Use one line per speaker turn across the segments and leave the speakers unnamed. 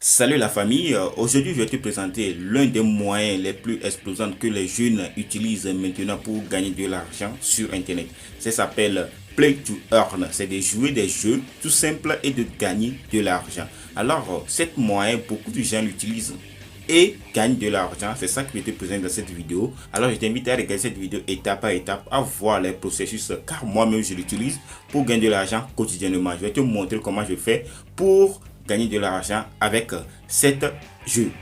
Salut la famille, aujourd'hui je vais te présenter l'un des moyens les plus explosants que les jeunes utilisent maintenant pour gagner de l'argent sur internet. Ça s'appelle Play to Earn, c'est de jouer des jeux tout simples et de gagner de l'argent. Alors cette moyen, beaucoup de gens l'utilisent et gagnent de l'argent, c'est ça que je te présente dans cette vidéo. Alors je t'invite à regarder cette vidéo étape par étape, à voir les processus car moi-même je l'utilise pour gagner de l'argent quotidiennement. Je vais te montrer comment je fais pour gagner de l'argent avec cet jeu.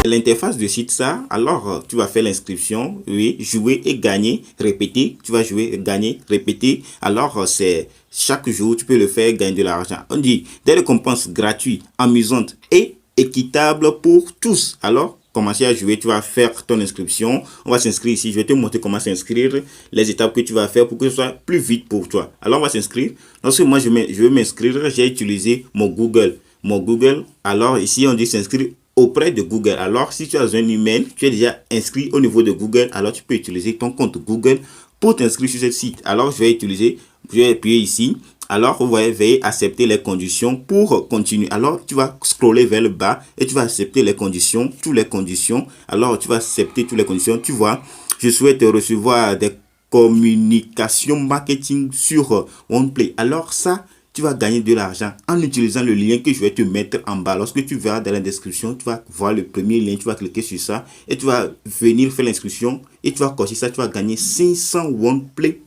L'interface de site ça, alors tu vas faire l'inscription, oui, jouer et gagner, répéter, tu vas jouer, gagner, répéter. Alors c'est chaque jour tu peux le faire, gagner de l'argent. On dit des récompenses gratuites, amusantes et équitables pour tous. Alors commencer à jouer, tu vas faire ton inscription, on va s'inscrire ici, je vais te montrer comment s'inscrire, les étapes que tu vas faire pour que ce soit plus vite pour toi. Alors on va s'inscrire. Lorsque moi je veux m'inscrire, j'ai utilisé mon Google. Alors ici on dit s'inscrire auprès de Google. Alors si tu as un email, tu es déjà inscrit au niveau de Google, alors tu peux utiliser ton compte Google pour t'inscrire sur ce site. Alors je vais appuyer ici. Alors, vous voyez, veuillez accepter les conditions pour continuer. Alors, tu vas scroller vers le bas et tu vas accepter les conditions, toutes les conditions. Alors, tu vas accepter toutes les conditions. Tu vois, je souhaite recevoir des communications marketing sur OnePlay. Alors, ça, tu vas gagner de l'argent en utilisant le lien que je vais te mettre en bas. Lorsque tu verras dans la description, tu vas voir le premier lien, tu vas cliquer sur ça et tu vas venir faire l'inscription et tu vas cocher ça, tu vas gagner 500 OnePlay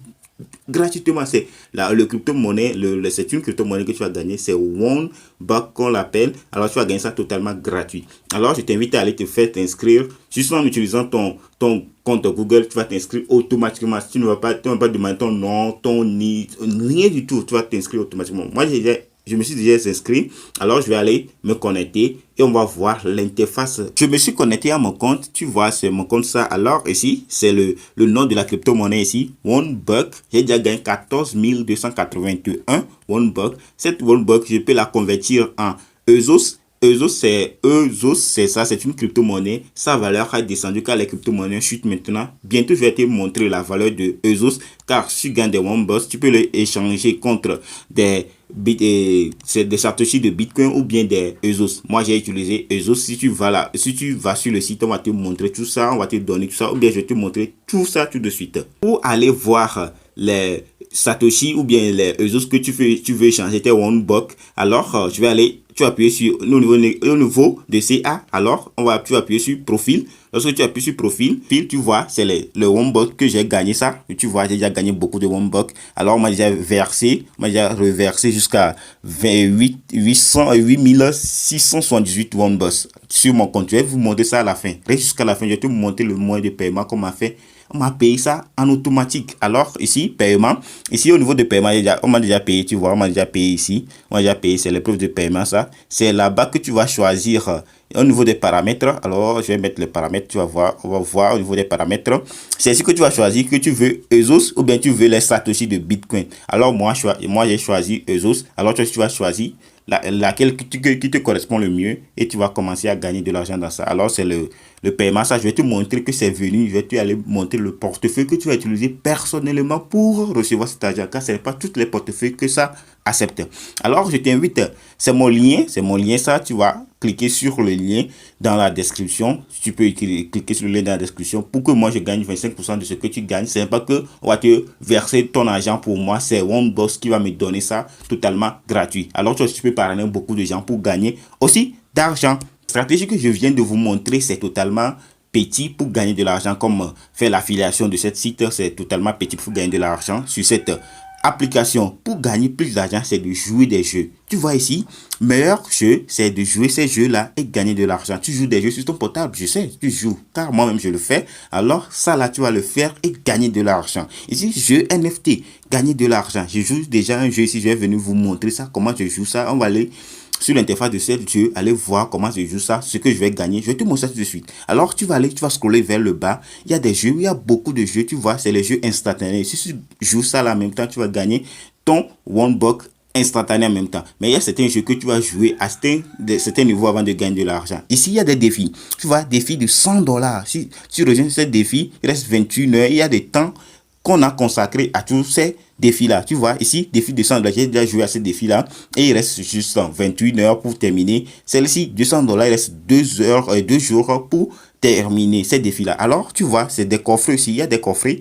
gratuitement. C'est le crypto-monnaie, c'est une crypto-monnaie que tu vas gagner, c'est OneBuck qu'on l'appelle. Alors tu vas gagner ça totalement gratuit. Alors je t'invite à aller te faire t'inscrire juste en utilisant ton compte Google. Tu vas t'inscrire automatiquement. Tu ne vas pas demander ton nom, ton ni rien du tout. Tu vas t'inscrire automatiquement. Moi je me suis déjà inscrit, alors je vais aller me connecter et on va voir l'interface. Je me suis connecté à mon compte, tu vois, c'est mon compte ça. Alors ici, c'est le nom de la crypto-monnaie ici, OneBuck. J'ai déjà gagné 14 281 OneBuck. Cette OneBuck, je peux la convertir en EOS. EOS, c'est ça, c'est une crypto-monnaie. Sa valeur a descendu car les crypto-monnaies chutent maintenant. Bientôt, je vais te montrer la valeur de EOS car si tu gagnes des OneBucks, tu peux les échanger contre des satoshi de Bitcoin ou bien des EOS. Moi, j'ai utilisé EOS. Si tu vas sur le site, on va te montrer tout ça, on va te donner tout ça, ou bien je vais te montrer tout ça tout de suite. Pour aller voir les satoshi ou bien les EOS que tu veux échanger tes OneBucks, alors je vais aller. Tu vas appuyer sur au niveau de CA. Alors, tu vas appuyer sur profil. Lorsque tu appuies sur profil, tu vois, c'est le OneBuck que j'ai gagné ça. Tu vois, j'ai déjà gagné beaucoup de OneBuck. Alors, moi, j'ai reversé jusqu'à 8678 OneBucks sur mon compte. Je vais vous montrer ça à la fin. Jusqu'à la fin, je vais te montrer le moyen de paiement qu'on m'a fait. On m'a payé ça en automatique. Alors ici, paiement. Ici, au niveau de paiement, on m'a déjà payé. Tu vois, on m'a déjà payé ici. On m'a déjà payé. C'est l'épreuve de paiement, ça. C'est là-bas que tu vas choisir au niveau des paramètres. Alors, je vais mettre les paramètres. Tu vas voir. On va voir au niveau des paramètres. C'est ici que tu vas choisir que tu veux EOS ou bien tu veux les satoshi de Bitcoin. Alors, moi j'ai choisi EOS. Alors, tu vas choisir laquelle qui te correspond le mieux et tu vas commencer à gagner de l'argent dans ça. Alors c'est le paiement, ça je vais te montrer que c'est venu, je vais te aller montrer le portefeuille que tu vas utiliser personnellement pour recevoir cet argent car ce n'est pas tous les portefeuilles que ça accepte. Alors je t'invite, c'est mon lien ça, tu vas cliquer sur le lien dans la description. Tu peux cliquer sur le lien dans la description pour que moi je gagne 25% de ce que tu gagnes. C'est pas que on va te verser ton argent pour moi, c'est OneBucks qui va me donner ça totalement gratuit. Alors tu peux parler à beaucoup de gens pour gagner aussi d'argent. La stratégie que je viens de vous montrer, c'est totalement petit pour gagner de l'argent, comme faire l'affiliation de cette site, c'est totalement petit pour gagner de l'argent sur cette application. Pour gagner plus d'argent, c'est de jouer des jeux. Tu vois ici, meilleur jeu, c'est de jouer ces jeux-là et gagner de l'argent. Tu joues des jeux sur ton portable, je sais, tu joues, car moi-même je le fais. Alors ça là, tu vas le faire et gagner de l'argent. Ici, jeu NFT, gagner de l'argent. Je joue déjà un jeu ici, je vais venir vous montrer ça, comment je joue ça. On va aller sur l'interface de ce jeu, allez voir comment je joue ça, ce que je vais gagner. Je vais te montrer ça tout de suite. Alors, tu vas scroller vers le bas. Il y a des jeux, il y a beaucoup de jeux. Tu vois, c'est les jeux instantanés. Si tu joues ça là en même temps, tu vas gagner ton OneBuck instantané en même temps. Mais il y a certains jeux que tu vas jouer à certains niveaux avant de gagner de l'argent. Ici, il y a des défis. Tu vois, défi de $100. Si tu rejoins ce défi, il reste 21 heures. Il y a des temps qu'on a consacré à tous ces défis-là. Tu vois, ici, défi de 100 $, j'ai déjà joué à ces défis-là et il reste juste 21 heures pour terminer. Celle-ci, 200 $, il reste 2 jours pour terminer ces défis-là. Alors, tu vois, c'est des coffrets aussi. Il y a des coffrets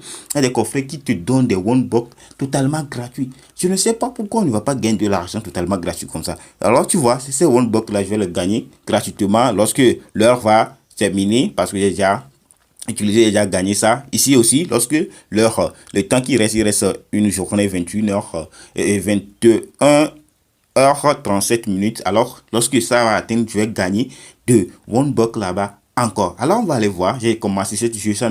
qui te donnent des one-box totalement gratuits. Je ne sais pas pourquoi on ne va pas gagner de l'argent totalement gratuit comme ça. Alors, tu vois, ces one-box-là, je vais le gagner gratuitement lorsque l'heure va terminer parce que j'ai déjà gagné ça. Ici aussi, lorsque le temps qui reste, il reste une journée, 21 heures et 21 heures 37 minutes. Alors, lorsque ça va atteindre, je vais gagner de one buck là-bas encore. Alors, on va aller voir. J'ai commencé ce jeu, ça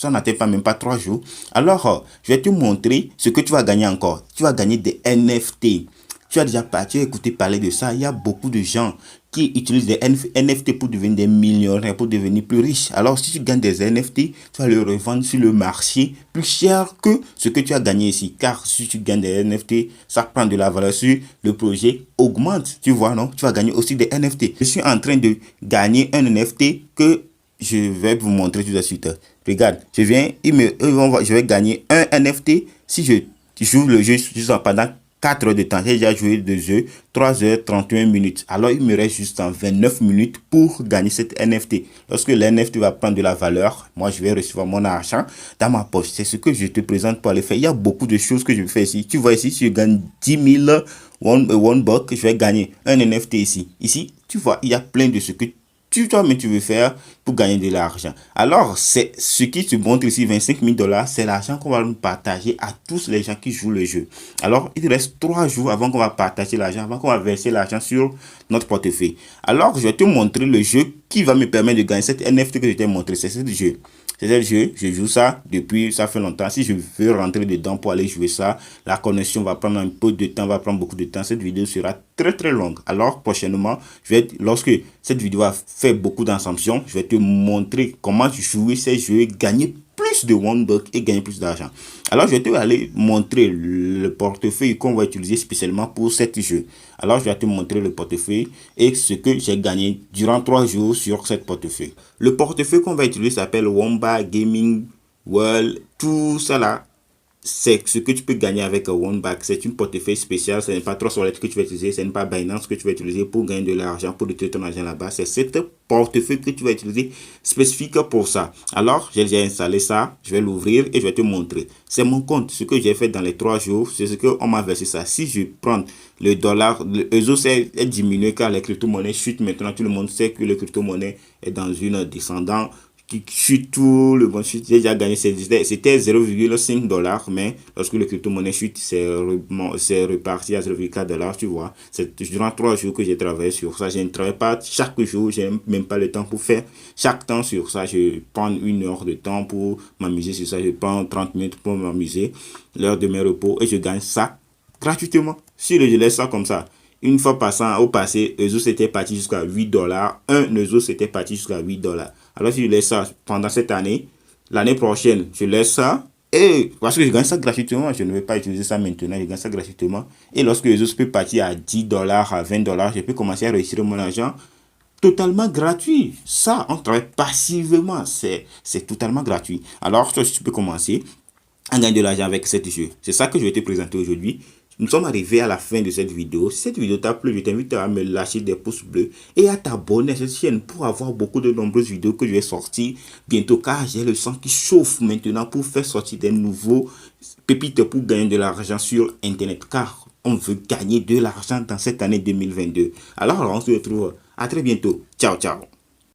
n'atteint pas même pas 3 jours. Alors, je vais te montrer ce que tu vas gagner encore. Tu vas gagner des NFT. Tu as écouté parler de ça. Il y a beaucoup de gens qui utilisent des NFT pour devenir des millionnaires, pour devenir plus riches. Alors, si tu gagnes des NFT, tu vas le revendre sur le marché plus cher que ce que tu as gagné ici. Car si tu gagnes des NFT, ça prend de la valeur sur le projet, augmente. Tu vois, non? Tu vas gagner aussi des NFT. Je suis en train de gagner un NFT que je vais vous montrer tout de suite. Regarde, je vais gagner un NFT si je joue le jeu juste pendant 4 heures de temps. J'ai déjà joué de jeu 3h31 minutes. Alors, il me reste juste 29 minutes pour gagner cette NFT. Lorsque l'NFT va prendre de la valeur, moi, je vais recevoir mon argent dans ma poche. C'est ce que je te présente pour aller faire. Il y a beaucoup de choses que je fais ici. Tu vois ici, si je gagne 10 000 one buck, je vais gagner un NFT ici. Ici, tu vois, il y a plein de ce que toi-même tu veux faire pour gagner de l'argent. Alors, c'est ce qui te montre ici, 25 000 $, c'est l'argent qu'on va nous partager à tous les gens qui jouent le jeu. Alors, il reste 3 jours avant qu'on va partager l'argent, avant qu'on va verser l'argent sur notre portefeuille. Alors, je vais te montrer le jeu qui va me permettre de gagner cette NFT que je t'ai montré. C'est ce jeu. C'est le jeu, je joue ça depuis, ça fait longtemps. Si je veux rentrer dedans pour aller jouer ça, la connexion va prendre un peu de temps, va prendre beaucoup de temps. Cette vidéo sera très longue. Alors prochainement, lorsque cette vidéo va faire beaucoup d'assumptions, je vais te montrer comment jouer ces jeux, gagner plus de one buck et gagner plus d'argent. Alors, je vais te aller montrer le portefeuille qu'on va utiliser spécialement pour cet jeu. Alors, je vais te montrer le portefeuille et ce que j'ai gagné durant 3 jours sur cette portefeuille. Le portefeuille qu'on va utiliser s'appelle Womba Gaming World. Tout ça là, c'est ce que tu peux gagner avec un OneBack. C'est une portefeuille spéciale. Ce n'est pas Trust Wallet que tu vas utiliser. Ce n'est pas Binance que tu vas utiliser pour gagner de l'argent, pour retirer ton argent là-bas. C'est cette portefeuille que tu vas utiliser spécifique pour ça. Alors, j'ai déjà installé ça. Je vais l'ouvrir et je vais te montrer. C'est mon compte. Ce que j'ai fait dans les 3 jours, c'est ce qu'on m'a versé ça. Si je prends le dollar, le ESO est diminué car les crypto-monnaies chutent. Maintenant, tout le monde sait que le crypto-monnaie est dans une descendante qui chute, tout le monde chute. J'ai déjà gagné, c'était 0,5 $, mais lorsque le crypto-monnaie chute, c'est reparti à 0,4 $, tu vois. C'est durant 3 jours que j'ai travaillé sur ça. Je ne travaille pas chaque jour, j'ai même pas le temps pour faire chaque temps sur ça. Je prends 1 heure de temps pour m'amuser sur ça, je prends 30 minutes pour m'amuser, l'heure de mes repos, et je gagne ça gratuitement. Si je laisse ça comme ça, une fois au passé, ESO c'était parti jusqu'à 8 $. Un ESO c'était parti jusqu'à 8 $. Alors si je laisse ça pendant cette année, l'année prochaine, je laisse ça. Et parce que je gagne ça gratuitement, je ne vais pas utiliser ça maintenant, je gagne ça gratuitement. Et lorsque ESO peut partir à 10 $, à 20 $, je peux commencer à retirer mon argent totalement gratuit. Ça, on travaille passivement, c'est totalement gratuit. Alors, toi, tu peux commencer à gagner de l'argent avec ce jeu. C'est ça que je vais te présenter aujourd'hui. Nous sommes arrivés à la fin de cette vidéo. Si cette vidéo t'a plu, je t'invite à me lâcher des pouces bleus et à t'abonner à cette chaîne pour avoir beaucoup de nombreuses vidéos que je vais sortir bientôt, car j'ai le sang qui chauffe maintenant pour faire sortir des nouveaux pépites pour gagner de l'argent sur Internet, car on veut gagner de l'argent dans cette année 2022. Alors, on se retrouve à très bientôt. Ciao, ciao.